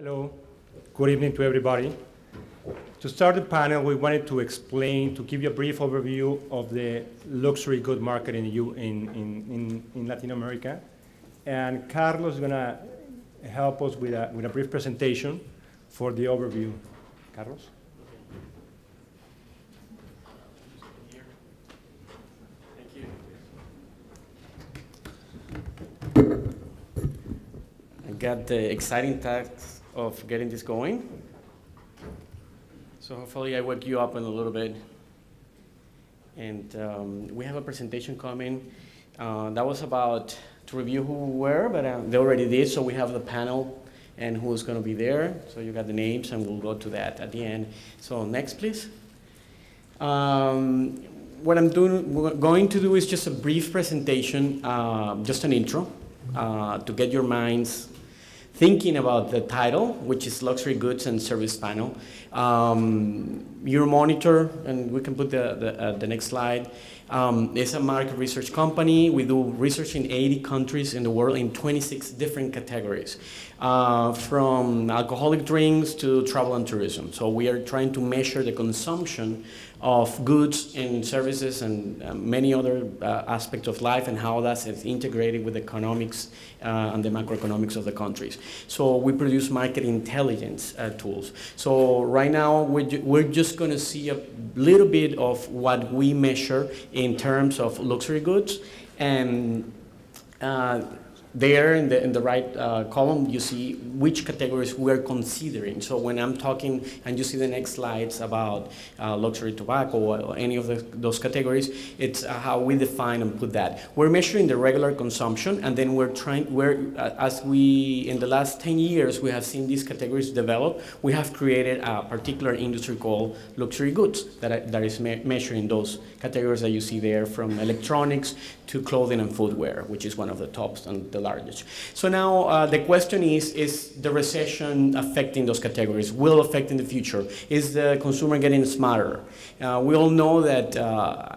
Hello, good evening to everybody. To start the panel, we wanted to explain, to give you a brief overview of the luxury good market in Latin America. And Carlos is going to help us with a brief presentation for the overview. Carlos? I got the exciting task of getting this going. So hopefully I wake you up in a little bit. And we have a presentation coming. That was about to review who we were, but they already did. So we have the panel and who's going to be there. So you got the names, and we'll go to that at the end. So next, please. What I'm going to do is just a brief presentation, just an intro, to get your minds thinking about the title, which is Luxury Goods and Service Panel. Your monitor, and we can put the next slide, is a market research company. We do research in 80 countries in the world in 26 different categories, from alcoholic drinks to travel and tourism. So we are trying to measure the consumption of goods and services and many other aspects of life and how that's integrated with economics and the macroeconomics of the countries. So we produce market intelligence tools. So right now we're just going to see a little bit of what we measure in terms of luxury goods, and there in the right column, you see which categories we're considering. So when I'm talking, and you see the next slides about luxury tobacco or any of those categories, it's how we define and put that. We're measuring the regular consumption, and then as we, in the last 10 years, we have seen these categories develop, we have created a particular industry called luxury goods that is measuring those categories that you see there, from electronics to clothing and footwear, which is one of the tops and the largest. So now the question is the recession affecting those categories? Will affect in the future? Is the consumer getting smarter? We all know that,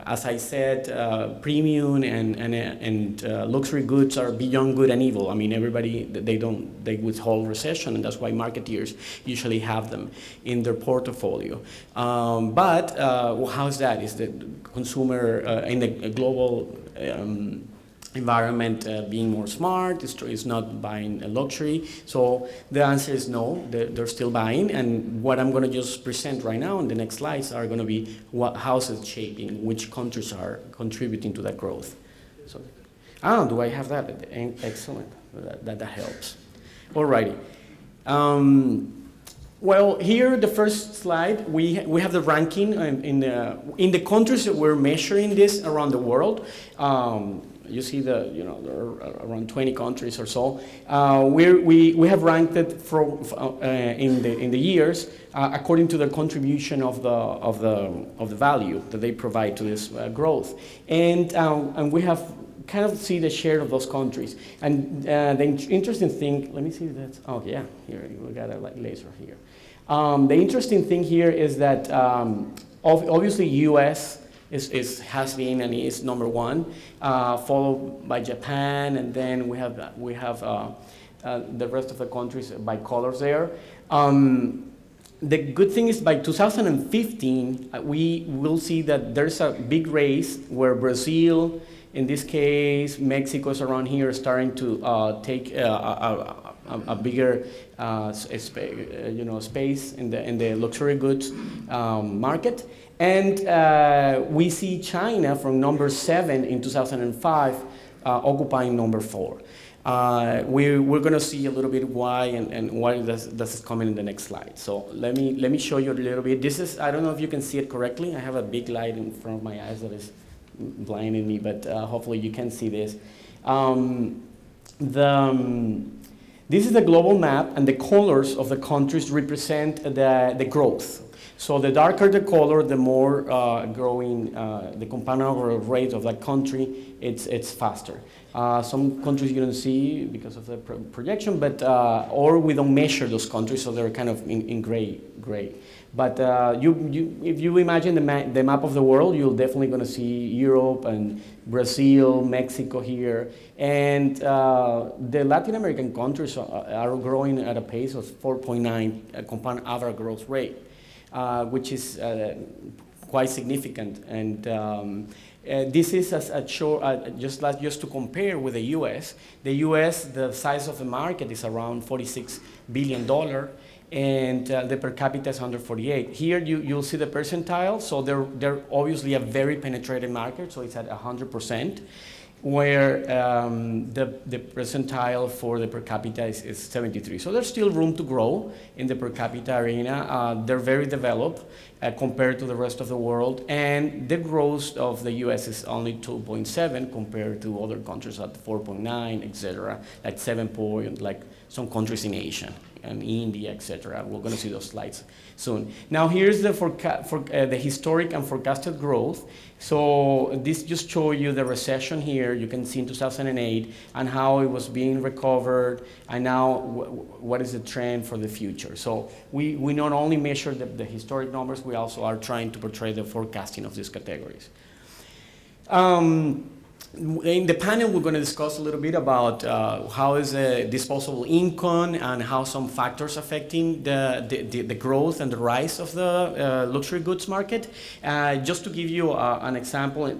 as I said, premium and luxury goods are beyond good and evil. I mean, everybody, they withhold recession, and that's why marketeers usually have them in their portfolio. But how's that? Is the consumer in the global environment being more smart, is not buying a luxury? So the answer is no, they're still buying. And what I'm going to just present right now in the next slides are going to be how's it shaping, which countries are contributing to that growth. So, do I have that? Excellent, that helps. Alrighty. Well, here, the first slide, we have the ranking in the countries that we're measuring this around the world. You see there are around 20 countries or so. We have ranked it in the years according to the contribution of the value that they provide to this growth, and we have kind of see the share of those countries. And the interesting thing, let me see that. Oh yeah, here we got a laser here. The interesting thing here is that obviously U.S. has been and is number one, followed by Japan, and then we have the rest of the countries by colors there. The good thing is by 2015 we will see that there's a big race where Brazil, in this case Mexico's around here, starting to take a bigger space in the luxury goods market. And we see China from number 7 in 2005 occupying number 4. We're going to see a little bit why and why this is coming in the next slide. So let me show you a little bit. This is, I don't know if you can see it correctly. I have a big light in front of my eyes that is blinding me, but hopefully you can see this. This is the global map, and the colors of the countries represent the growth. So the darker the color, the more growing the compound annual rate of that country, it's faster. Some countries you don't see because of the projection, but or we don't measure those countries, so they're kind of in gray. But if you imagine the map of the world, you're definitely going to see Europe and Brazil, Mexico here, and the Latin American countries are growing at a pace of 4.9 compound average growth rate, which is quite significant. And this is just to compare with the U.S. The U.S., the size of the market is around $46 billion, and the per capita is 148. Here you'll see the percentile, so they're obviously a very penetrated market, so it's at 100%, where the percentile for the per capita is 73. So there's still room to grow in the per capita arena. They're very developed compared to the rest of the world, and the growth of the US is only 2.7 compared to other countries at 4.9, etc., at 7 point, like some countries in Asia and India, etc. We're going to see those slides soon. Now here's the historic and forecasted growth. So this just shows you the recession here. You can see in 2008 and how it was being recovered, and now what is the trend for the future. So we not only measure the historic numbers, we also are trying to portray the forecasting of these categories. In the panel, we're going to discuss a little bit about how is disposable income and how some factors affecting the growth and the rise of the luxury goods market. Just to give you an example,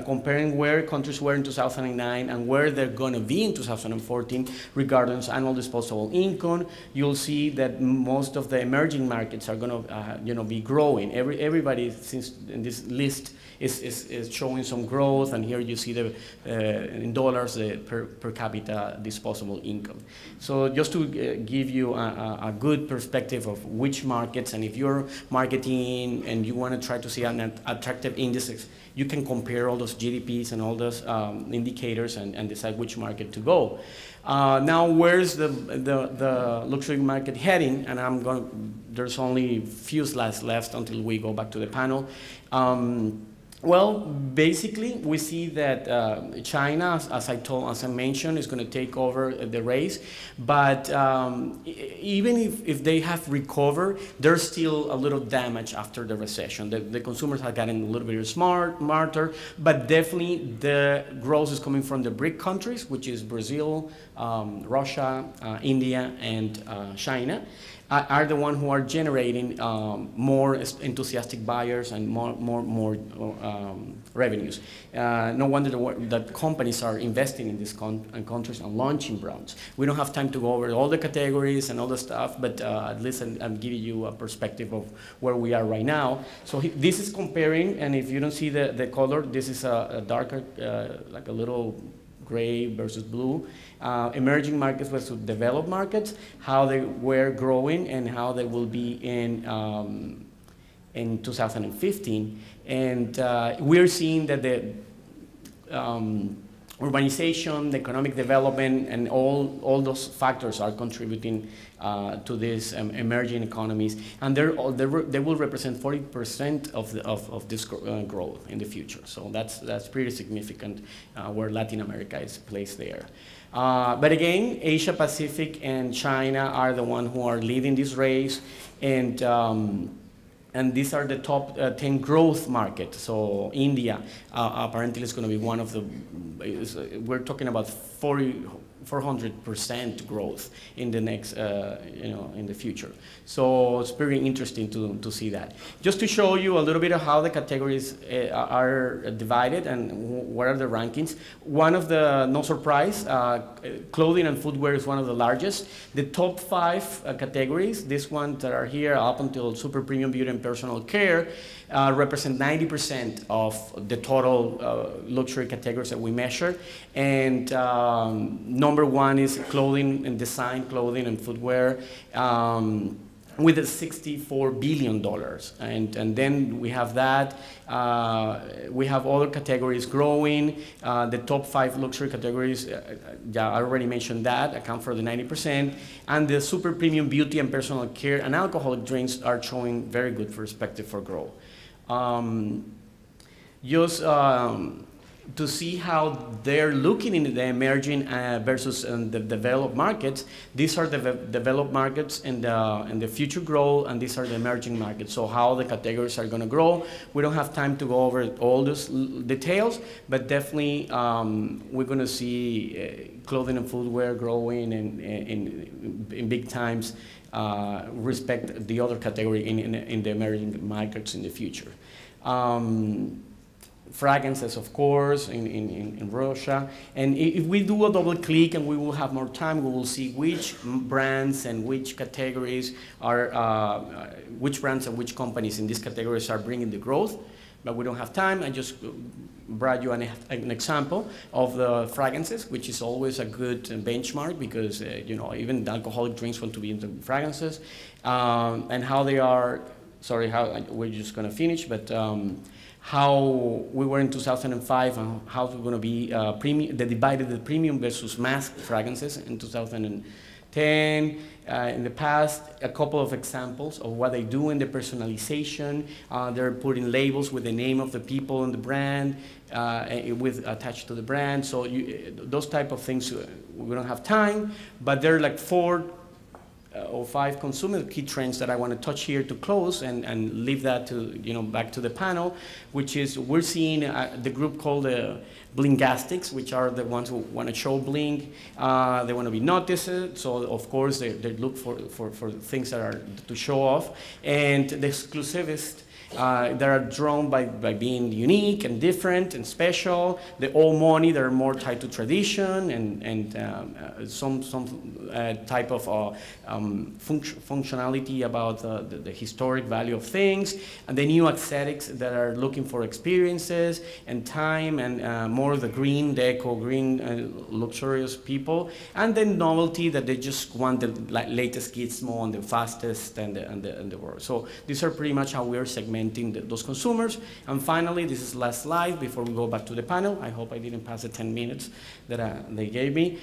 comparing where countries were in 2009 and where they're going to be in 2014 regarding annual disposable income, you'll see that most of the emerging markets are going to be growing. Everybody, since in this list, is showing some growth, and here you see the in dollars the per capita disposable income. So just to give you a good perspective of which markets, and if you're marketing and you want to try to see an attractive indices, you can compare all those GDPs and all those indicators and decide which market to go. Now, where's the luxury market heading? And there's only a few slides left until we go back to the panel. Well, basically, we see that China, as I mentioned, is going to take over the race. But even if they have recovered, there's still a little damage after the recession. The consumers have gotten a little bit smarter, but definitely the growth is coming from the BRIC countries, which is Brazil, Russia, India, and China. Are the ones who are generating more enthusiastic buyers and more revenues. No wonder that companies are investing in these countries and launching brands. We don't have time to go over all the categories and all the stuff, but at least I'm giving you a perspective of where we are right now. So this is comparing, and if you don't see the color, this is a darker, like a little gray versus blue. Emerging markets versus developed markets, how they were growing and how they will be in 2015. And we're seeing that the urbanization, the economic development, and all those factors are contributing to these emerging economies, and they will represent 40% of this growth in the future. So that's pretty significant where Latin America is placed there. But again, Asia Pacific and China are the ones who are leading this race, and these are the top 10 growth markets. So India apparently is going to be one of the, we're talking about 400% growth in the next, in the future. So it's very interesting to see that. Just to show you a little bit of how the categories are divided and what are the rankings. One of the, no surprise, clothing and footwear is one of the largest. The top 5 categories, these ones that are here up until super premium beauty and personal care, represent 90% of the total luxury categories that we measure. And number 1 is clothing and design, clothing and footwear. with the $64 billion. And then we have that. We have other categories growing. The top 5 luxury categories, yeah, I already mentioned that, account for the 90%. And the super premium beauty and personal care and alcoholic drinks are showing very good perspective for growth. To see how they're looking in the emerging versus the developed markets. These are the developed markets and the future growth, and these are the emerging markets. So how the categories are going to grow. We don't have time to go over all those details, but definitely we're going to see clothing and footwear growing in big times, respect the other category in the emerging markets in the future. Fragrances, of course, in Russia. And if we do a double click and we will have more time, we will see which brands and which categories are, which brands and which companies in these categories are bringing the growth. But we don't have time. I just brought you an example of the fragrances, which is always a good benchmark because, you know, even the alcoholic drinks want to be into fragrances. And how they are, sorry, we're just going to finish, but how we were in 2005 and how we're going to be they divided the premium versus mass fragrances in 2010. In the past, a couple of examples of what they do in the personalization. They're putting labels with the name of the people and the brand attached to the brand. So those type of things, we don't have time, but they're like 4 or 5 consumer key trends that I want to touch here to close and leave that to, you know, back to the panel, which is we're seeing the group called the blingastics, which are the ones who want to show bling. They want to be noticed, so of course they look for things that are to show off. And the exclusivist, that are drawn by being unique and different and special. The old money that are more tied to tradition and some type of functionality about the historic value of things. And the new aesthetics that are looking for experiences and time and more the green, the eco-green, luxurious people. And then novelty that they just want the latest gizmo and the fastest and the world. So these are pretty much how we are segmenting those consumers. And finally, this is the last slide before we go back to the panel. I hope I didn't pass the 10 minutes that they gave me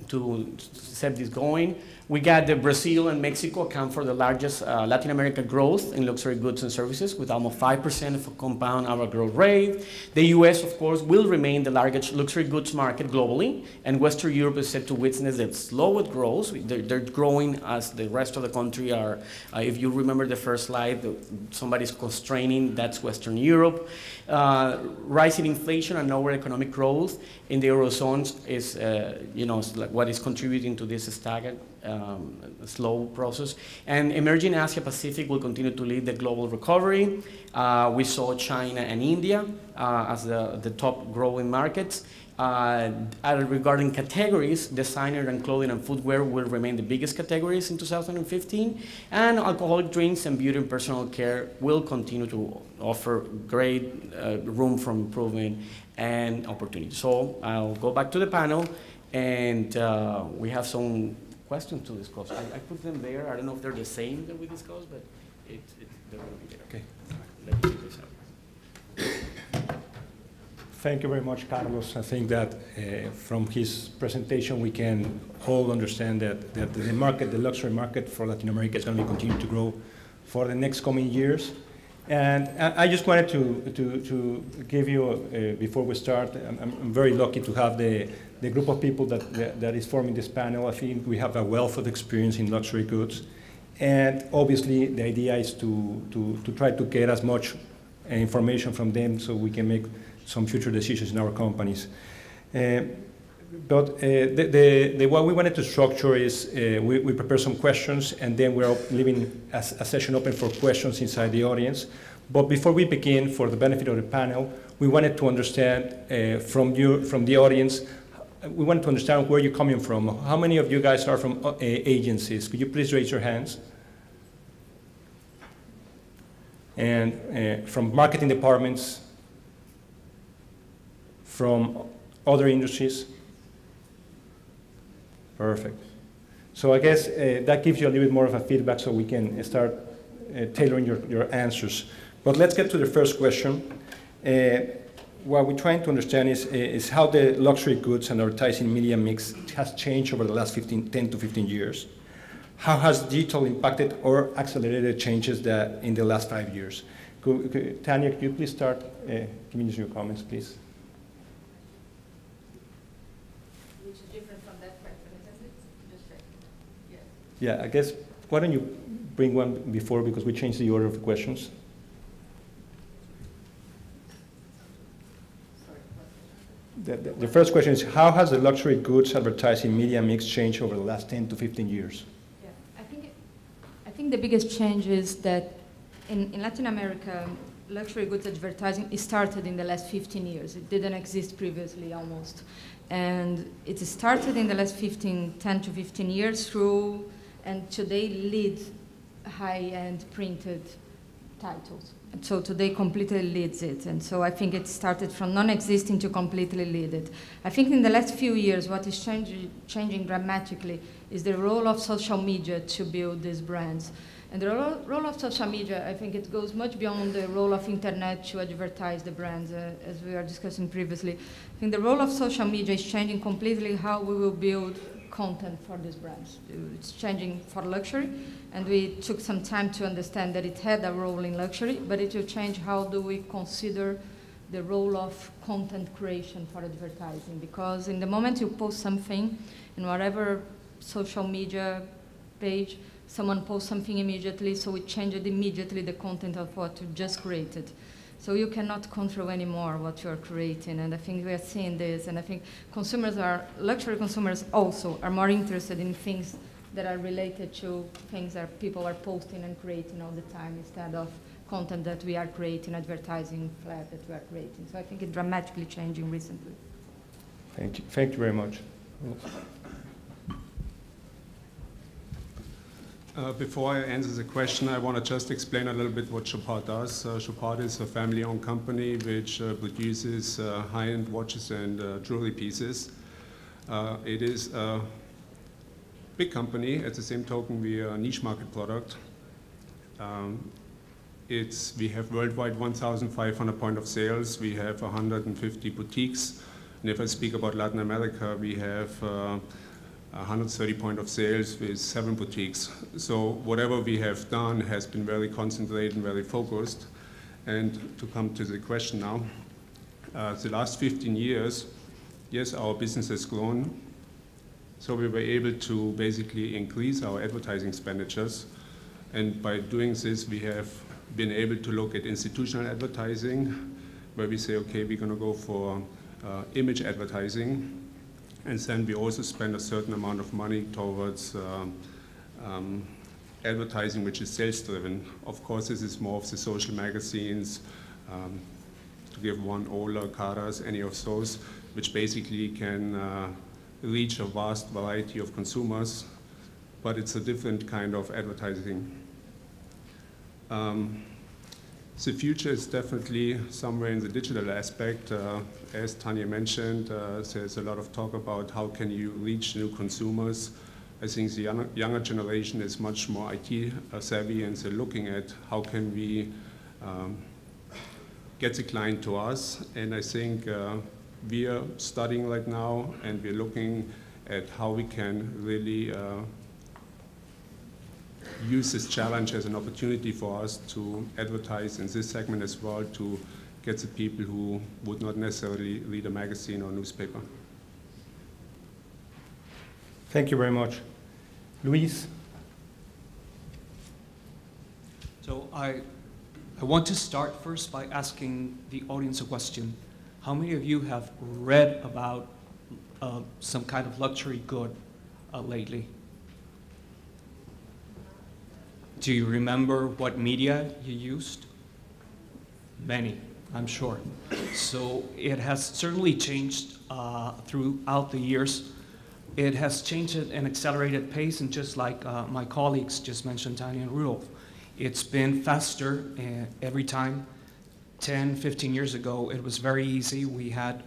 to set this going. We got the Brazil and Mexico account for the largest Latin America growth in luxury goods and services with almost 5% of a compound annual growth rate. The US, of course, will remain the largest luxury goods market globally, and Western Europe is set to witness the slowest growth. They're growing as the rest of the country are. If you remember the first slide, somebody's constraining, that's Western Europe. Rising inflation and lower economic growth in the Eurozone is, what is contributing to this stagnant slow process. And emerging Asia Pacific will continue to lead the global recovery. We saw China and India as the top growing markets. Regarding categories, designer and clothing and footwear will remain the biggest categories in 2015. And alcoholic drinks and beauty and personal care will continue to offer great room for improvement and opportunity. So I'll go back to the panel, and we have some questions to discuss. I put them there. I don't know if they're the same that we discussed, but they're going to be there. Okay. Let me take this out. Thank you very much, Carlos. I think that from his presentation, we can all understand that the market, the luxury market for Latin America is going to continue to grow for the next coming years. And I just wanted to give you, before we start, I'm very lucky to have the group of people that is forming this panel. I think we have a wealth of experience in luxury goods. And obviously, the idea is to try to get as much information from them so we can make some future decisions in our companies. But what we wanted to structure is we prepare some questions, and then we're leaving a session open for questions inside the audience. But before we begin, for the benefit of the panel, we wanted to understand from the audience, we wanted to understand where you're coming from. How many of you guys are from agencies? Could you please raise your hands? And from marketing departments, from other industries? Perfect. So I guess that gives you a little bit more of a feedback so we can start tailoring your answers. But let's get to the first question. What we're trying to understand is how the luxury goods and advertising media mix has changed over the last 10 to 15 years. How has digital impacted or accelerated changes in the last 5 years? Tanya, could you please start giving us your comments, please? Which is different from that question, isn't it? Just check. Yes. Yeah, I guess, why don't you bring one before, because we changed the order of the questions. The first question is, how has the luxury goods advertising media mix changed over the last 10 to 15 years? Yeah, I think the biggest change is that in Latin America, luxury goods advertising started in the last 15 years. It didn't exist previously almost. And it started in the last 10 to 15 years through, and today lead high-end printed titles. And so today completely leads it. And so I think it started from non-existing to completely lead it. I think in the last few years, what is changing dramatically is the role of social media to build these brands. And the role of social media, I think it goes much beyond the role of internet to advertise the brands, as we were discussing previously. I think the role of social media is changing completely how we will build content for these brands. It's changing for luxury, and we took some time to understand that it had a role in luxury, but it will change how do we consider the role of content creation for advertising. Because in the moment you post something in whatever social media page, someone posts something immediately, so we changed immediately the content of what you just created. So you cannot control anymore what you are creating, and I think we are seeing this, and I think luxury consumers also are more interested in things that are related to things that people are posting and creating all the time instead of content that we are creating, advertising flat that we are creating. So I think it's dramatically changing recently. Thank you. Thank you very much. Before I answer the question, I want to just explain a little bit what Chopard does. Chopard is a family-owned company which produces high-end watches and jewelry pieces. It is a big company. At the same token, we are a niche market product. We have worldwide 1,500 point of sales. We have 150 boutiques. And if I speak about Latin America, we have 130 point of sales with 7 boutiques. So whatever we have done has been very concentrated and very focused. And to come to the question now, the last 15 years, yes, our business has grown. So we were able to basically increase our advertising expenditures. And by doing this, we have been able to look at institutional advertising, where we say, okay, we're going to go for image advertising. And then we also spend a certain amount of money towards advertising which is sales-driven. Of course, this is more of the social magazines, to give one, Ola, Caras, any of those, which basically can reach a vast variety of consumers, but it's a different kind of advertising. The future is definitely somewhere in the digital aspect. As Tanya mentioned, there's a lot of talk about how can you reach new consumers. I think the younger generation is much more IT savvy, and they're looking at how can we get the client to us. And I think we are studying right now, and we're looking at how we can really use this challenge as an opportunity for us to advertise in this segment as well, to get the people who would not necessarily read a magazine or newspaper. Thank you very much. Luis? So I want to start first by asking the audience a question. How many of you have read about some kind of luxury good lately? Do you remember what media you used? Many, I'm sure. So it has certainly changed throughout the years. It has changed at an accelerated pace, and just like my colleagues just mentioned, Tanya and Rudolf, it's been faster every time. 10, 15 years ago, it was very easy. We had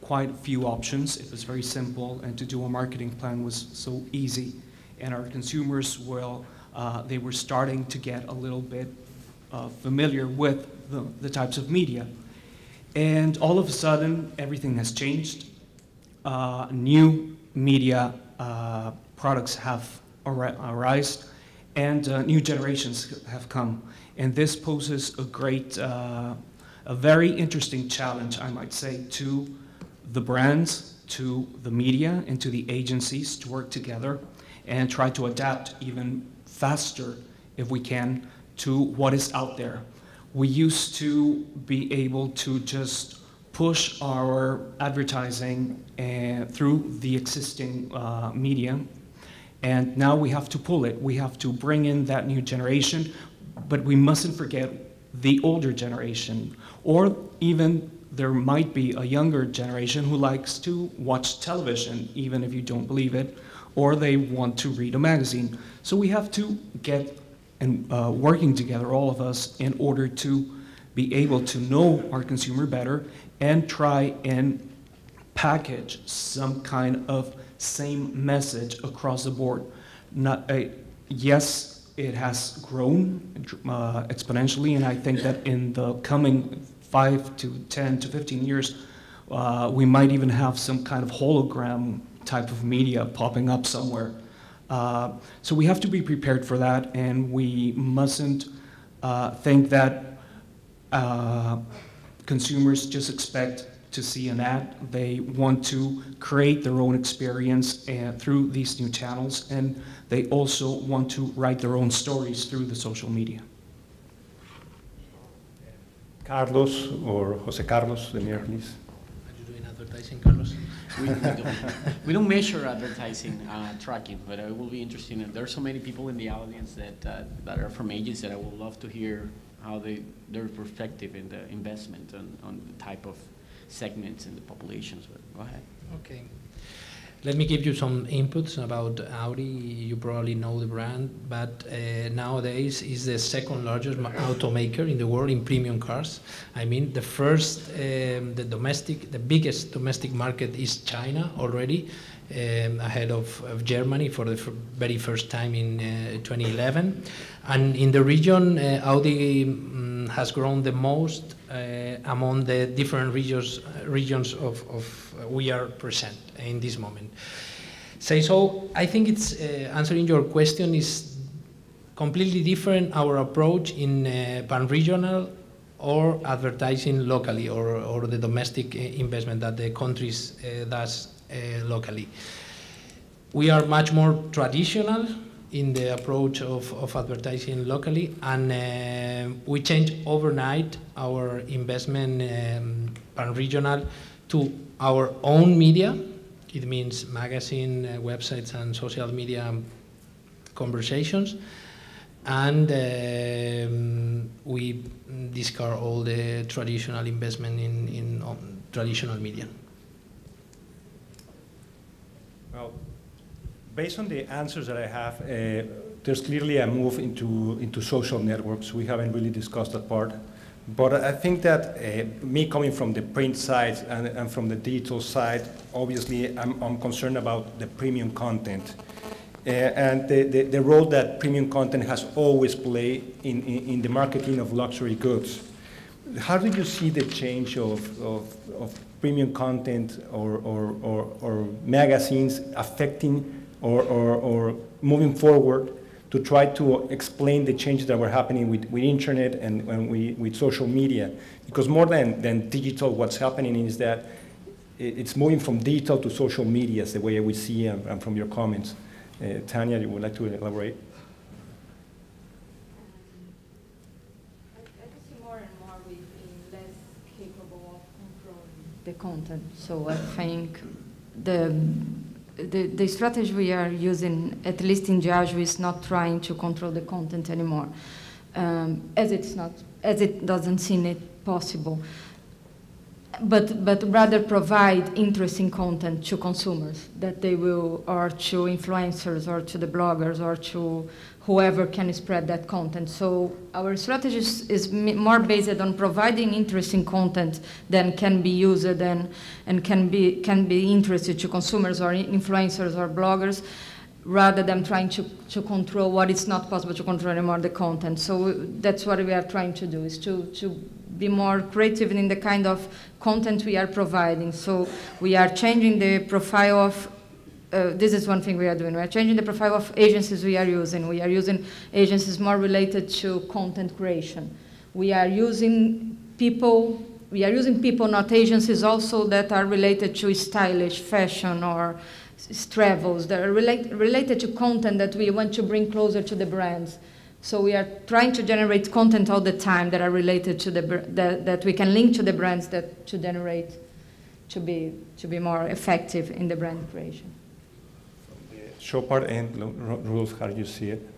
quite a few options. It was very simple, and to do a marketing plan was so easy. and our consumers they were starting to get a little bit familiar with the types of media. And all of a sudden, everything has changed. New media products have arisen, and new generations have come. And this poses a very interesting challenge, I might say, to the brands, to the media, and to the agencies to work together and try to adapt even faster, if we can, to what is out there. We used to be able to just push our advertising through the existing media, and now we have to pull it. We have to bring in that new generation, but we mustn't forget the older generation, or even there might be a younger generation who likes to watch television, even if you don't believe it, or they want to read a magazine. So we have to get and working together, all of us, in order to be able to know our consumer better and try and package some kind of same message across the board. Yes, it has grown exponentially, and I think that in the coming 5 to 10 to 15 years, we might even have some kind of hologram type of media popping up somewhere. So we have to be prepared for that, and we mustn't think that consumers just expect to see an ad. They want to create their own experience through these new channels, and they also want to write their own stories through the social media. Carlos or Jose Carlos, the mayor, please. Are you doing advertising, Carlos? We don't measure advertising tracking, but it will be interesting. There are so many people in the audience that are from agencies that I would love to hear how their perspective in the investment on the type of segments in the populations. But go ahead. Okay. Let me give you some inputs about Audi. You probably know the brand, but nowadays is the second largest automaker in the world in premium cars. I mean, the biggest domestic market is China already, ahead of Germany for the very first time in 2011. And in the region, Audi has grown the most among the different regions of we are present in this moment. So I think it's answering your question is completely different our approach in pan-regional or advertising locally or the domestic investment that the countries does locally. We are much more traditional in the approach of advertising locally, and we change overnight our investment pan-regional to our own media. It means magazine, websites, and social media conversations. And we discard all the traditional investment in traditional media. Well, based on the answers that I have, there's clearly a move into social networks. We haven't really discussed that part. But I think that me coming from the print side and from the digital side, obviously I'm concerned about the premium content and the role that premium content has always played in the marketing of luxury goods. How do you see the change of premium content or magazines affecting or moving forward to try to explain the changes that were happening with internet and with social media? Because more than digital, what's happening is that it's moving from digital to social media, is the way we see and from your comments. Tanya, you would like to elaborate? I see more and more we've been less capable of controlling the content. So I think the strategy we are using, at least in Diageo, is not trying to control the content anymore, as it doesn't seem it possible. But rather provide interesting content to consumers that they will, or to influencers, or to the bloggers, or to whoever can spread that content. So our strategy is more based on providing interesting content that can be used and can be interested to consumers or influencers or bloggers, rather than trying to control what is not possible to control anymore, the content. So that's what we are trying to do, is to be more creative in the kind of content we are providing. So we are changing the profile of, this is one thing we are doing, we are changing the profile of agencies we are using. We are using agencies more related to content creation. We are using people, not agencies, also that are related to stylish fashion or travels, that are related to content that we want to bring closer to the brands. So we are trying to generate content all the time that are related to that we can link to the brands that to generate, to be more effective in the brand creation. Show part and rules, how do you see it?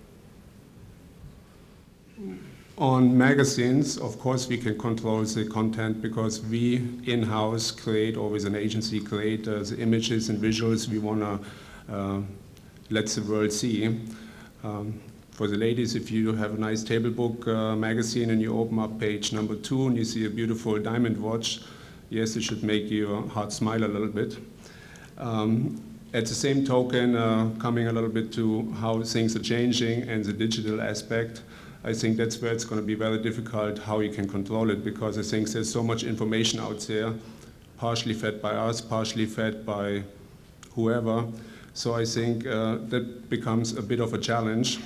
On magazines, of course, we can control the content because we in-house create, or with an agency create the images and visuals we want to let the world see. For the ladies, if you have a nice table book magazine and you open up page number 2 and you see a beautiful diamond watch, yes, it should make your heart smile a little bit. At the same token, coming a little bit to how things are changing and the digital aspect, I think that's where it's going to be very difficult how you can control it, because I think there's so much information out there, partially fed by us, partially fed by whoever. So I think that becomes a bit of a challenge.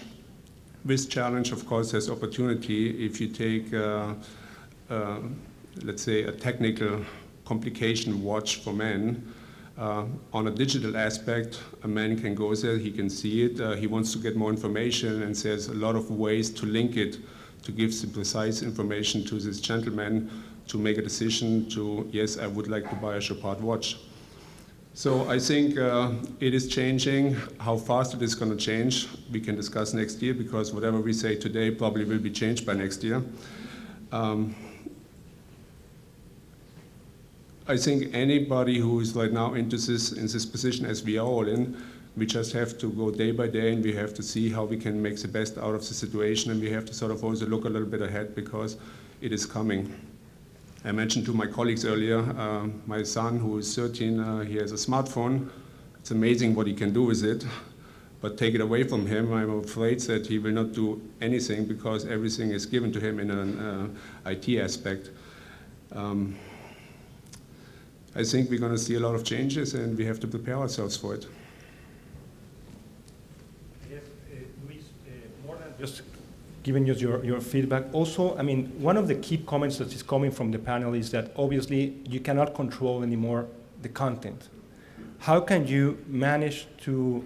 This challenge, of course, has opportunity if you take, let's say, a technical complication watch for men. On a digital aspect, a man can go there, he can see it, he wants to get more information, and there's a lot of ways to link it, to give some precise information to this gentleman to make a decision to, yes, I would like to buy a Chopard watch. So I think it is changing. How fast it is going to change, we can discuss next year, because whatever we say today probably will be changed by next year. I think anybody who is right now in this position, as we are all in, we just have to go day by day, and we have to see how we can make the best out of the situation, and we have to sort of also look a little bit ahead, because it is coming. I mentioned to my colleagues earlier, my son, who is 13, he has a smartphone. It's amazing what he can do with it, but take it away from him, I'm afraid that he will not do anything, because everything is given to him in an IT aspect. I think we're going to see a lot of changes, and we have to prepare ourselves for it. Yes, Luis, more than just giving us your feedback. Also, I mean, one of the key comments that is coming from the panel is that obviously you cannot control anymore the content. How can you manage to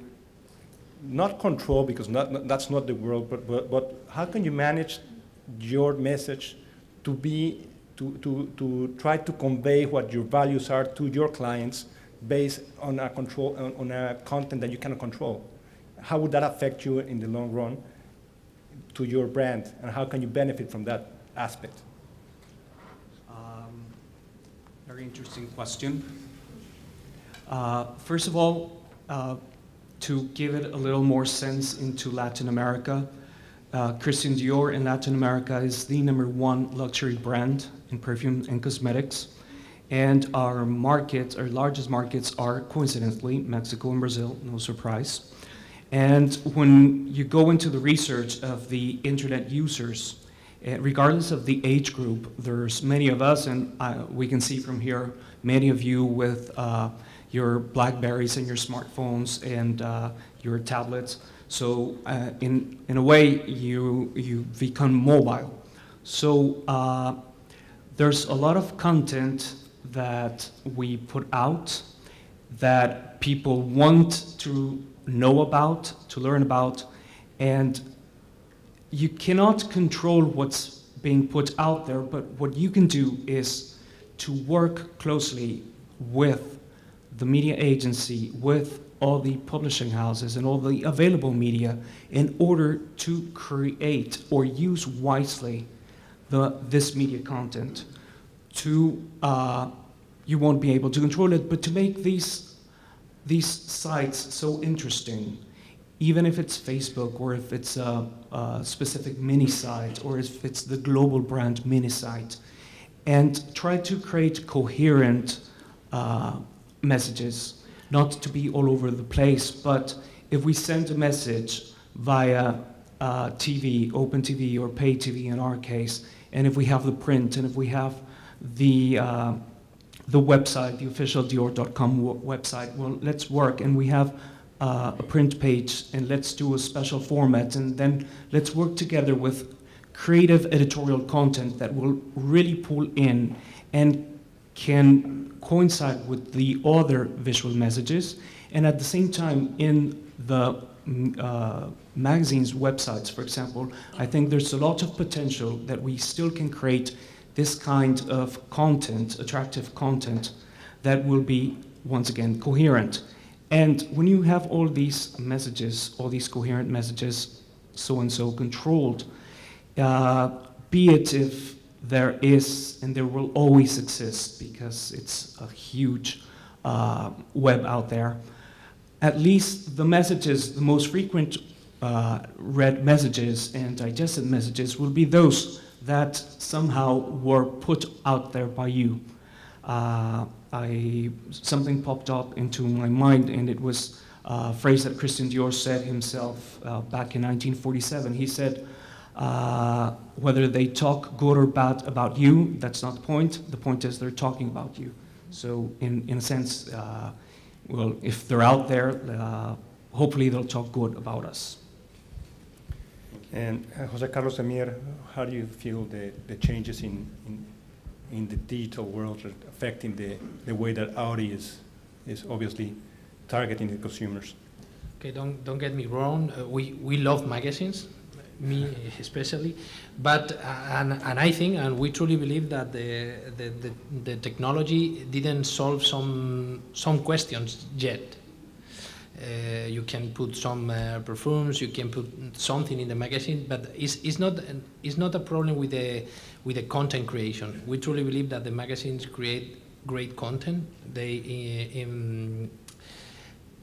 not control, because that's not the word, but how can you manage your message to be to try to convey what your values are to your clients based on a content that you cannot control? How would that affect you in the long run to your brand, and how can you benefit from that aspect? Very interesting question. First of all, to give it a little more sense into Latin America, Christian Dior in Latin America is the #1 luxury brand in perfume and cosmetics. And our markets, our largest markets, are coincidentally Mexico and Brazil, no surprise. And when you go into the research of the internet users, regardless of the age group, there's many of us, and we can see from here, many of you with your Blackberries and your smartphones and your tablets. So in a way, you become mobile. So there's a lot of content that we put out that people want to know about, to learn about, and you cannot control what's being put out there, but what you can do is to work closely with the media agency, with all the publishing houses and all the available media in order to create or use wisely this media content. You won't be able to control it, but to make these sites so interesting, even if it's Facebook or if it's a specific mini site or if it's the global brand mini site, and try to create coherent messages, not to be all over the place, but if we send a message via TV, open TV or pay TV in our case, and if we have the print, and if we have the website, the official Dior.com website, well, let's work, and we have a print page, and let's do a special format, and then let's work together with creative editorial content that will really pull in and can coincide with the other visual messages, and at the same time in the magazines, websites, for example, I think there's a lot of potential that we still can create this kind of content, attractive content, that will be, once again, coherent. And when you have all these messages, all these coherent messages, so-and-so controlled, be it if there is, and there will always exist, because it's a huge web out there, at least the messages, the most frequent read messages and digested messages will be those that somehow were put out there by you. Something popped up into my mind, and it was a phrase that Christian Dior said himself back in 1947. He said, whether they talk good or bad about you, that's not the point. The point is they're talking about you. So in a sense, well, if they're out there, hopefully they'll talk good about us. And Jose Carlos Emir, how do you feel the changes in the digital world are affecting the way that Audi is obviously targeting the consumers? Okay, don't get me wrong. We love magazines, me especially, but and I think, and we truly believe that the technology didn't solve some questions yet. You can put some perfumes, you can put something in the magazine, but it's not a problem with the content creation. We truly believe that the magazines create great content. They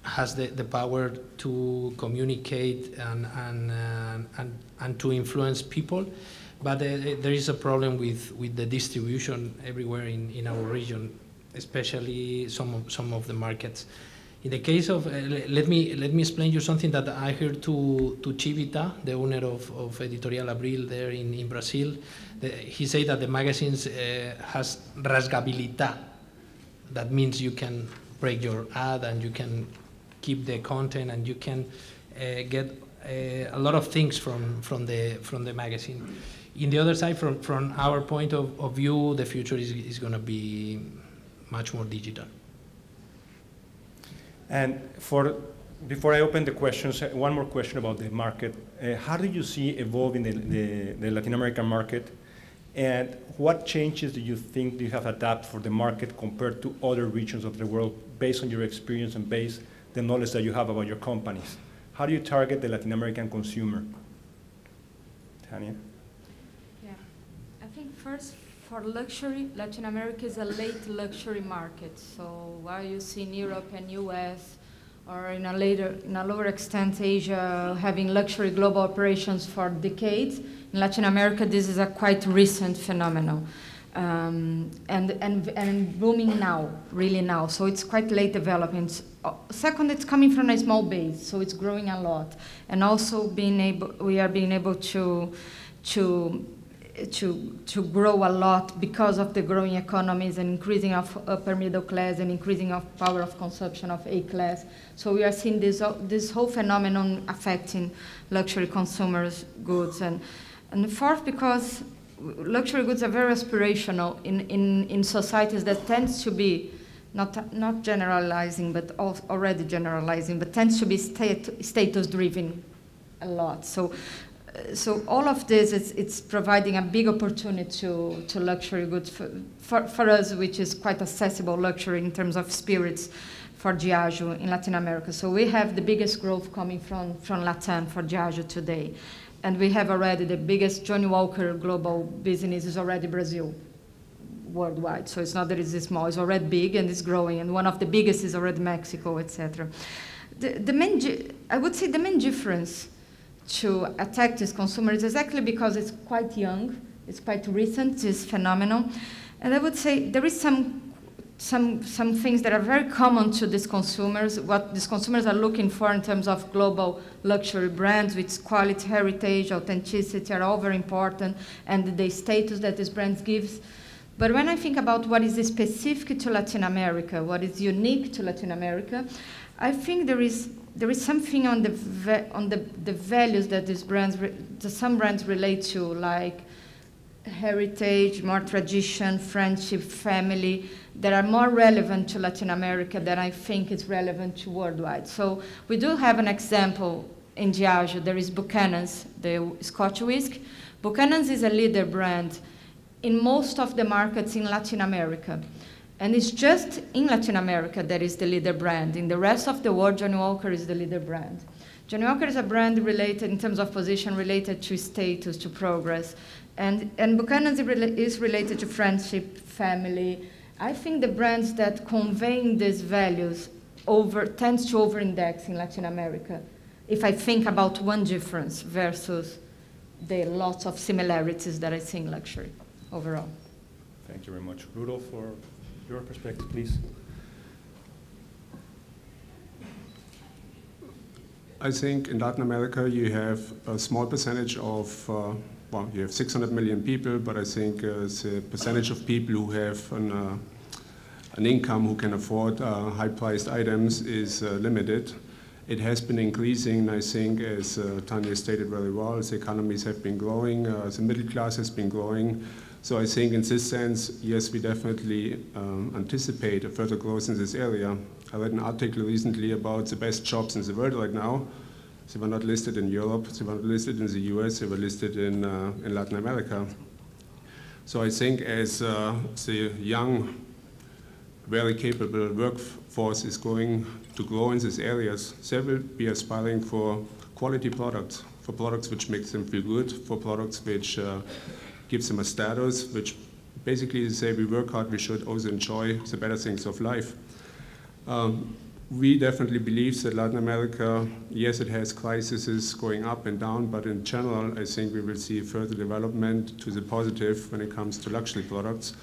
has the power to communicate and to influence people, but there is a problem with the distribution everywhere in our region, especially some of the markets. In the case of, let me explain you something that I heard to Chivita, the owner of Editorial Abril there in Brazil. He said that the magazines has rasgabilidad. That means you can break your ad and you can keep the content and you can get a lot of things from the magazine. In the other side, from our point of view, the future is going to be much more digital. And before I open the questions, one more question about the market. How do you see evolving the Latin American market? And what changes do you think you have adapted for the market compared to other regions of the world, based on your experience and based the knowledge that you have about your companies? How do you target the Latin American consumer? Tania? Yeah, I think first, for luxury, Latin America is a late luxury market. So while you see in Europe and US, or in a lower extent, Asia having luxury global operations for decades, in Latin America this is a quite recent phenomenon, and booming now, really now. So it's quite late development. Second, it's coming from a small base, so it's growing a lot, and also we are being able to grow a lot because of the growing economies and increasing of upper middle class and increasing of power of consumption of A class. So we are seeing this whole phenomenon affecting luxury consumers' goods. And fourth, because luxury goods are very aspirational in societies that tends to be, not generalizing, but already generalizing, but tends to be status-driven a lot. So all of this, it's providing a big opportunity to luxury goods for us, which is quite accessible luxury in terms of spirits for Diageo in Latin America. So we have the biggest growth coming from Latam for Diageo today. And we have already the biggest Johnny Walker global business is already Brazil worldwide. So it's not that it's small, it's already big and it's growing. And one of the biggest is already Mexico, etc. I would say the main difference to attack this consumer is exactly because it's quite young, it's quite recent, this phenomenon. And I would say there is some some things that are very common to these consumers, what these consumers are looking for in terms of global luxury brands, which quality, heritage, authenticity are all very important, and the status that these brands gives. But when I think about what is specific to Latin America, what is unique to Latin America, I think there is something on the values that these brands, some brands relate to, like heritage, more tradition, friendship, family, that are more relevant to Latin America than I think is relevant to worldwide. So we do have an example in Diageo. There is Buchanan's, the Scotch whiskey. Buchanan's is a leader brand in most of the markets in Latin America. And it's just in Latin America that is the leader brand. In the rest of the world, Johnnie Walker is the leader brand. Johnnie Walker is a brand related, in terms of position, related to status, to progress. And Buchanan's is related to friendship, family. I think the brands that convey these values tends to over-index in Latin America, if I think about one difference versus the lots of similarities that I see in luxury overall. Thank you very much. Rudolf, for your perspective, please. I think in Latin America you have a small percentage of, well, you have 600 million people, but I think the percentage of people who have an income who can afford high-priced items is limited. It has been increasing, I think, as Tanya stated very well, as economies have been growing, the middle class has been growing. So I think in this sense, yes, we definitely anticipate a further growth in this area. I read an article recently about the best shops in the world right now. They were not listed in Europe, they were not listed in the US, they were listed in Latin America. So I think as the young, very capable workforce is going to grow in these areas, they will be aspiring for quality products, for products which make them feel good, for products which gives them a status, which basically say we work hard, we should also enjoy the better things of life. We definitely believe that Latin America, yes, it has crises going up and down, but in general, I think we will see further development to the positive when it comes to luxury products,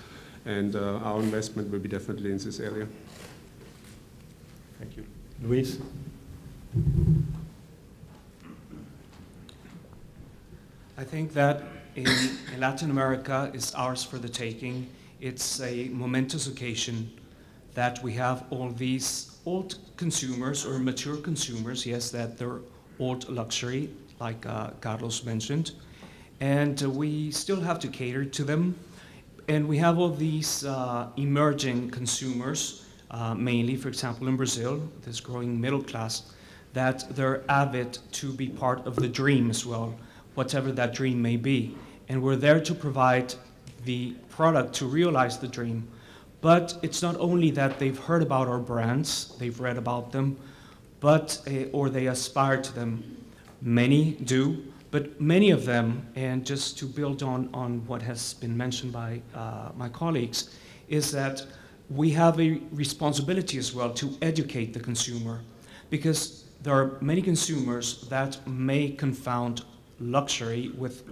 and our investment will be definitely in this area. Thank you. Luis? I think that in Latin America is ours for the taking. It's a momentous occasion that we have all these old consumers or mature consumers, yes, that they're old luxury, like Carlos mentioned, and we still have to cater to them. And we have all these emerging consumers, mainly, for example, in Brazil, this growing middle class, that they're avid to be part of the dream as well, whatever that dream may be. And we're there to provide the product to realize the dream. But it's not only that they've heard about our brands, they've read about them, but, or they aspire to them. Many do, but many of them, and just to build on what has been mentioned by my colleagues, is that we have a responsibility as well to educate the consumer, because there are many consumers that may confound luxury with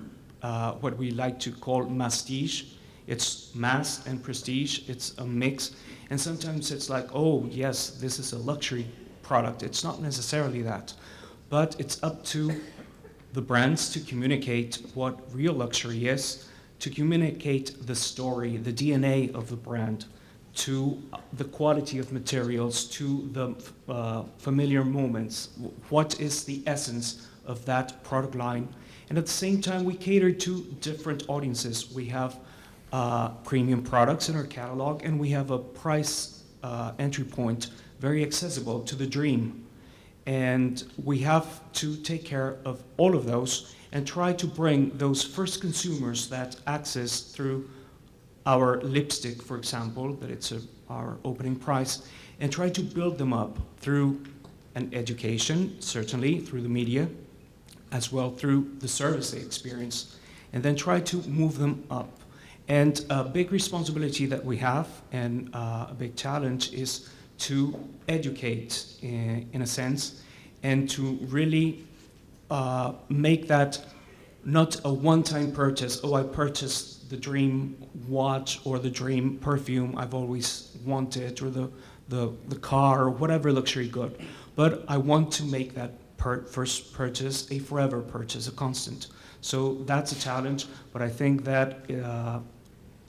what we like to call mastige. It's mass and prestige, it's a mix, and sometimes it's like, oh yes, this is a luxury product. It's not necessarily that, but it's up to the brands to communicate what real luxury is, to communicate the story, the DNA of the brand, to the quality of materials, to the familiar moments. What is the essence of that product line? And at the same time, we cater to different audiences. We have premium products in our catalog, and we have a price entry point very accessible to the dream. And we have to take care of all of those and try to bring those first consumers that access through our lipstick, for example, that it's our opening price, and try to build them up through an education, certainly through the media, as well through the service they experience, and then try to move them up. And a big responsibility that we have, and a big challenge, is to educate in a sense, and to really make that not a one-time purchase. Oh, I purchased the dream watch or the dream perfume I've always wanted, or the car, or whatever luxury good. But I want to make that first purchase a forever purchase, a constant. So that's a challenge, but I think that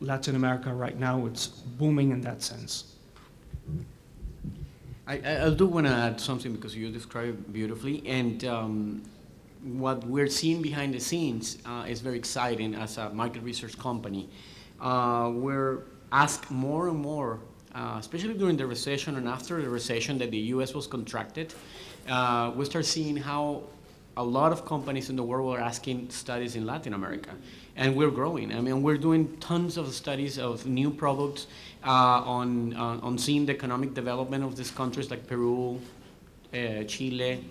Latin America right now, it's booming in that sense. I do want to add something because you described it beautifully, and what we're seeing behind the scenes is very exciting as a market research company. We're asked more and more, especially during the recession and after the recession that the US was contracted, we start seeing how a lot of companies in the world are asking studies in Latin America, and we're growing. I mean, we're doing tons of studies of new products on seeing the economic development of these countries like Peru, Chile,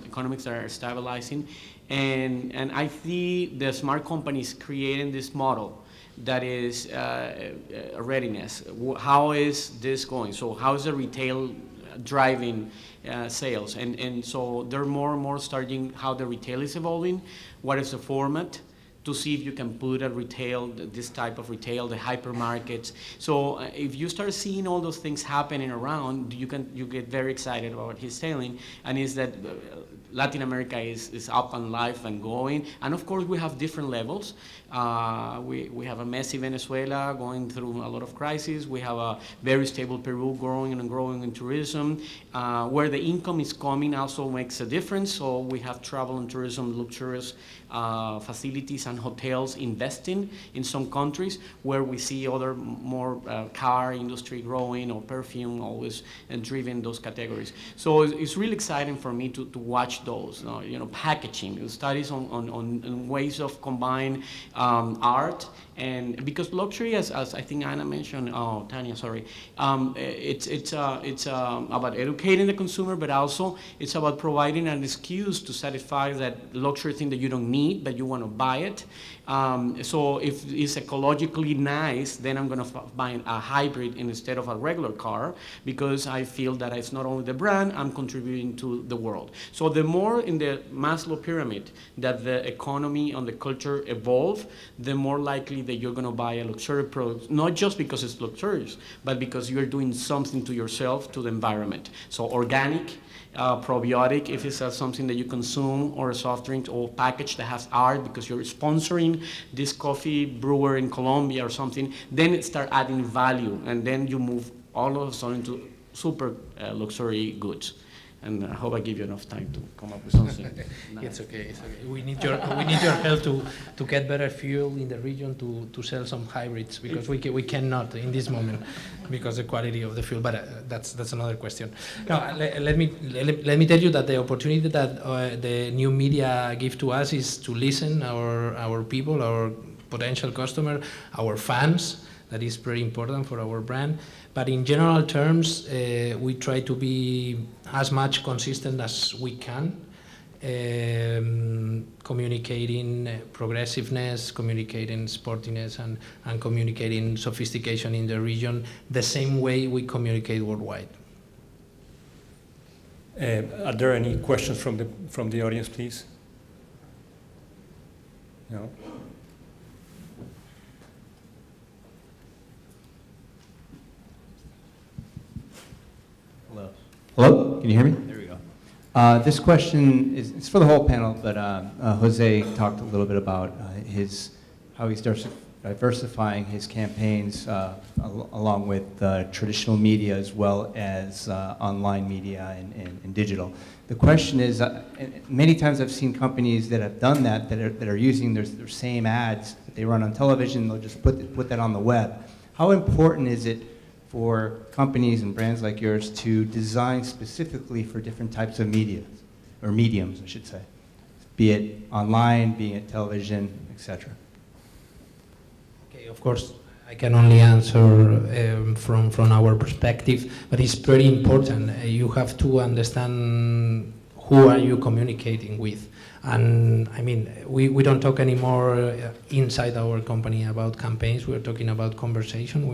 economics that are stabilizing, and I see the smart companies creating this model that is readiness. How is this going? So how is the retail driving sales? And so they're more and more studying how the retail is evolving, what is the format, to see if you can put a retail, this type of retail, the hypermarkets. So if you start seeing all those things happening around, you get very excited about what he's saying, and is that Latin America is up and live and going. And of course we have different levels. We have a messy Venezuela going through a lot of crises. We have a very stable Peru growing and growing in tourism. Where the income is coming also makes a difference. So we have travel and tourism, luxurious facilities and hotels investing in some countries, where we see other more car industry growing, or perfume always driven those categories. So it's really exciting for me to watch those, packaging, studies on ways of combine art, and because luxury, as I think Anna mentioned, Tanya, sorry, it's about educating the consumer, but also it's about providing an excuse to satisfy that luxury thing that you don't need, but you want to buy it. So if it's ecologically nice, then I'm going to buy a hybrid instead of a regular car, because I feel that it's not only the brand, I'm contributing to the world. So the more in the Maslow pyramid that the economy and the culture evolve, the more likely that you're going to buy a luxury product, not just because it's luxurious, but because you're doing something to yourself, to the environment. So organic, probiotic, if it's something that you consume, or a soft drink, or package that has art because you're sponsoring this coffee brewer in Colombia or something, then it starts adding value, and then you move all of a sudden to super luxury goods. And I hope I give you enough time to come up with something. It's okay. It's okay. We need your help to get better fuel in the region to sell some hybrids, because we cannot in this moment because the quality of the fuel. But that's another question. Now let me tell you that the opportunity that the new media give to us is to listen our people, our potential customer, our fans. That is very important for our brand. But in general terms, we try to be as much consistent as we can, communicating progressiveness, communicating sportiness, and communicating sophistication in the region the same way we communicate worldwide. Are there any questions from the audience, please? No? Hello, can you hear me? There we go. This question is for the whole panel, but Jose talked a little bit about how he starts diversifying his campaigns along with traditional media as well as online media and digital. The question is, many times I've seen companies that have done that are using their same ads that they run on television. They'll just put that on the web. How important is it for companies and brands like yours to design specifically for different types of media, or mediums, I should say, be it online, be it television, etc.? Okay, of course, I can only answer from our perspective, but it's very important. You have to understand who are you communicating with. And I mean, we don't talk anymore inside our company about campaigns. We're talking about conversation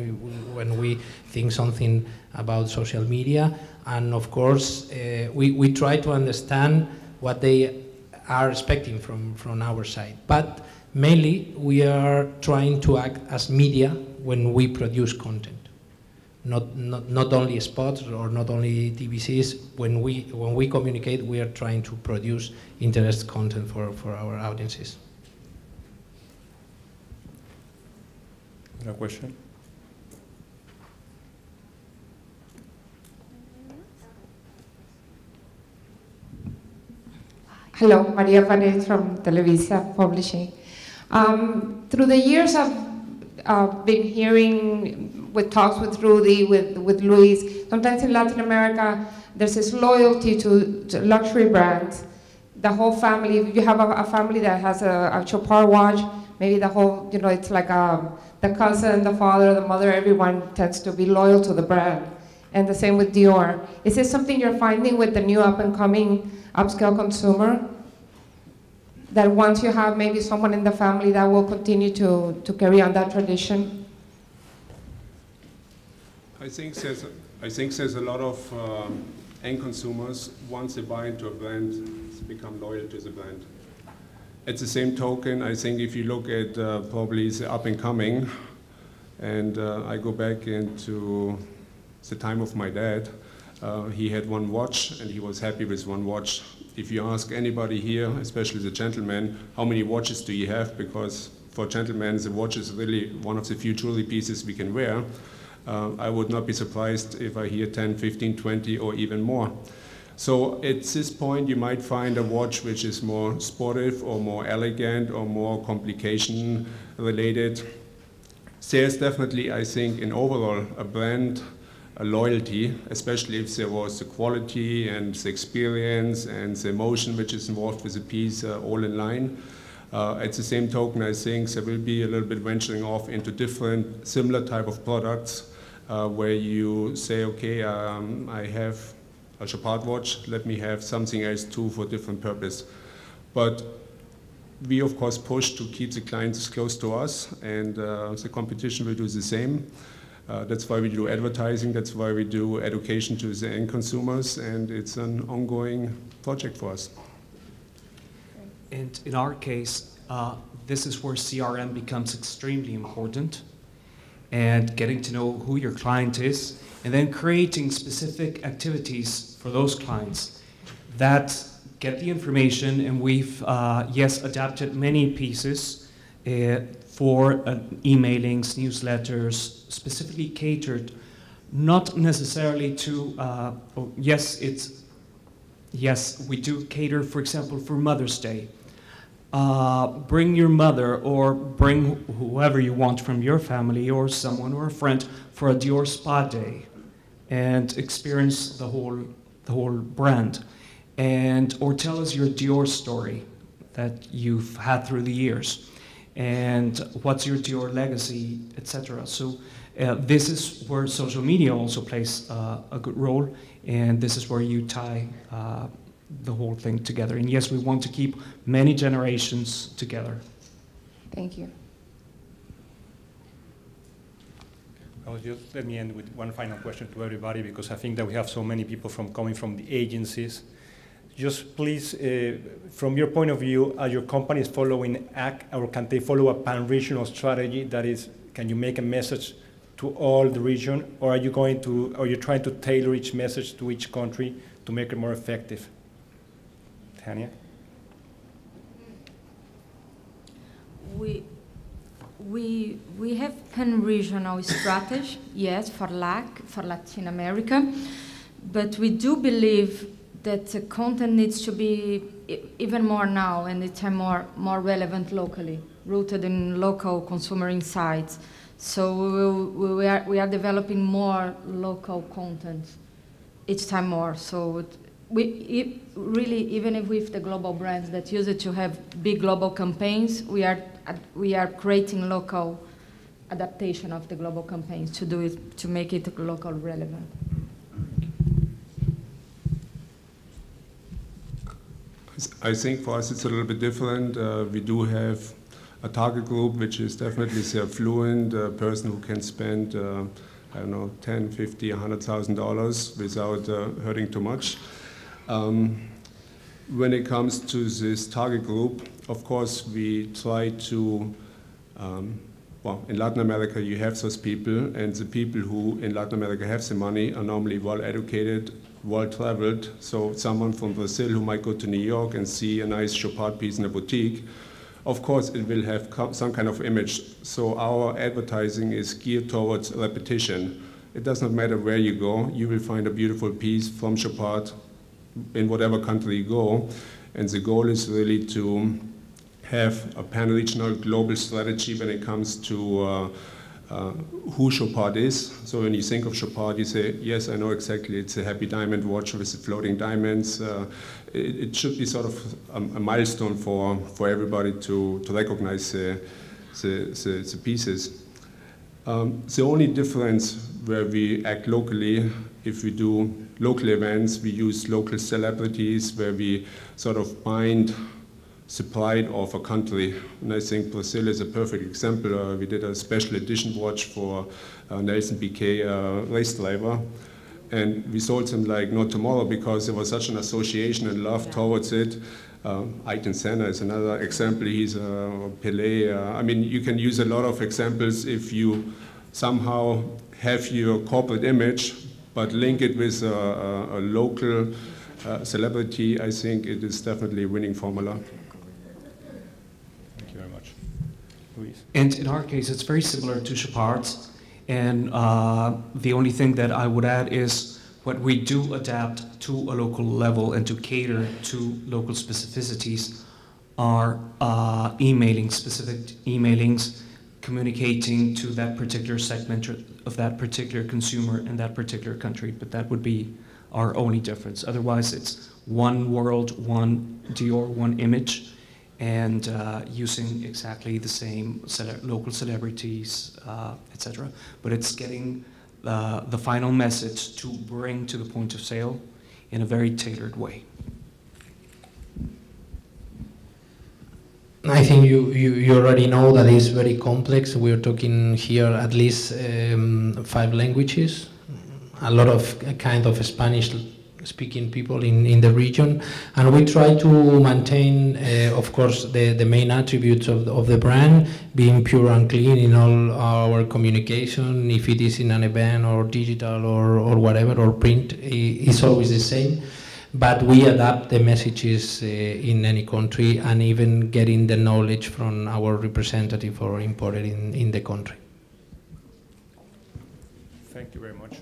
when we think something about social media. And of course, we try to understand what they are expecting from our side. But mainly, we are trying to act as media when we produce content. Not only spots or not only TVCs. When we communicate, we are trying to produce interest content for our audiences. No question? Hello, Maria Paredes from Televisa Publishing. Through the years, I've been hearing with talks with Rudy, with Luis, sometimes in Latin America, there's this loyalty to luxury brands. The whole family, if you have a family that has a Chopard watch, maybe the whole, it's like the cousin, the father, the mother, everyone tends to be loyal to the brand. And the same with Dior. Is this something you're finding with the new up-and-coming upscale consumer? That once you have maybe someone in the family that will continue to carry on that tradition? I think there's a lot of end consumers, once they buy into a brand, become loyal to the brand. At the same token, I think if you look at probably the up and coming, and I go back into the time of my dad, he had one watch and he was happy with one watch. If you ask anybody here, especially the gentlemen, how many watches do you have? Because for gentlemen, the watch is really one of the few jewelry pieces we can wear. I would not be surprised if I hear 10, 15, 20, or even more. So at this point, you might find a watch which is more sportive or more elegant or more complication related. There's definitely, I think, in overall a brand, a loyalty, especially if there was the quality and the experience and the emotion which is involved with the piece all in line. At the same token, I think there will be a little bit venturing off into different similar type of products where you say, okay, I have a Chopard watch, let me have something else too for different purpose. But we of course push to keep the clients close to us, and the competition will do the same. That's why we do advertising, that's why we do education to the end consumers, and it's an ongoing project for us. And in our case, this is where CRM becomes extremely important, and getting to know who your client is, and then creating specific activities for those clients that get the information. And we've, yes, adapted many pieces for emailings, newsletters, specifically catered, not necessarily to, yes, we do cater, for example, for Mother's Day. Bring your mother or bring whoever you want from your family or someone or a friend for a Dior spa day and experience the whole brand, or tell us your Dior story that you've had through the years and what's your Dior legacy, etc. So this is where social media also plays a good role, and this is where you tie the whole thing together. And yes, we want to keep many generations together. Thank you. Well, just let me end with one final question to everybody, because I think that we have so many people coming from the agencies. Just please, from your point of view, are your companies following or can they follow a pan-regional strategy? That is, can you make a message to all the region, or are you trying to tailor each message to each country to make it more effective? Tanya? We have pan-regional strategy, yes, for Latin America, but we do believe that the content needs to be even more now, and it's more relevant locally, rooted in local consumer insights. So we are developing more local content each time more. So really, even if with the global brands that use it to have big global campaigns, we are creating local adaptation of the global campaigns to make it local relevant. I think for us it's a little bit different. We do have a target group which is definitely the affluent person who can spend, I don't know, $10, $50, $100,000 without hurting too much. when it comes to this target group, of course, we try to, well, in Latin America, you have those people, and the people who in Latin America have the money are normally well-educated, well-traveled. So someone from Brazil who might go to New York and see a nice Chopard piece in a boutique, of course, it will have some kind of image. So our advertising is geared towards repetition. It does not matter where you go, you will find a beautiful piece from Chopard in whatever country you go. And the goal is really to have a pan-regional global strategy when it comes to who Chopard is. So when you think of Chopard, you say, yes, I know exactly, it's a happy diamond watch with the floating diamonds. It should be sort of a milestone for everybody to recognize the pieces. The only difference where we act locally, if we do local events, we use local celebrities where we sort of bind the pride of a country. And I think Brazil is a perfect example. We did a special edition watch for Nelson Piquet, race driver. And we sold them like no tomorrow because there was such an association and love towards it. Ayrton Senna is another example. He's Pelé. I mean, you can use a lot of examples if you somehow have your corporate image, but link it with a local celebrity. I think it is definitely a winning formula. Thank you very much. Luis? And in our case, it's very similar to Chopard's. And the only thing that I would add is what we do adapt to a local level and to cater to local specificities are emailing, specific emailings, communicating to that particular segment of that particular consumer in that particular country. But that would be our only difference. Otherwise, it's one world, one Dior, one image, and using exactly the same local celebrities, etc. But it's getting the final message to bring to the point of sale in a very tailored way. I think you already know that it's very complex. We're talking here at least 5 languages, a lot of kind of Spanish-speaking people in the region, and we try to maintain, of course, the main attributes of the brand, being pure and clean in all our communication. If it is in an event or digital or whatever, or print, it's always the same. But we adapt the messages in any country, and even getting the knowledge from our representative or importer in the country. Thank you very much.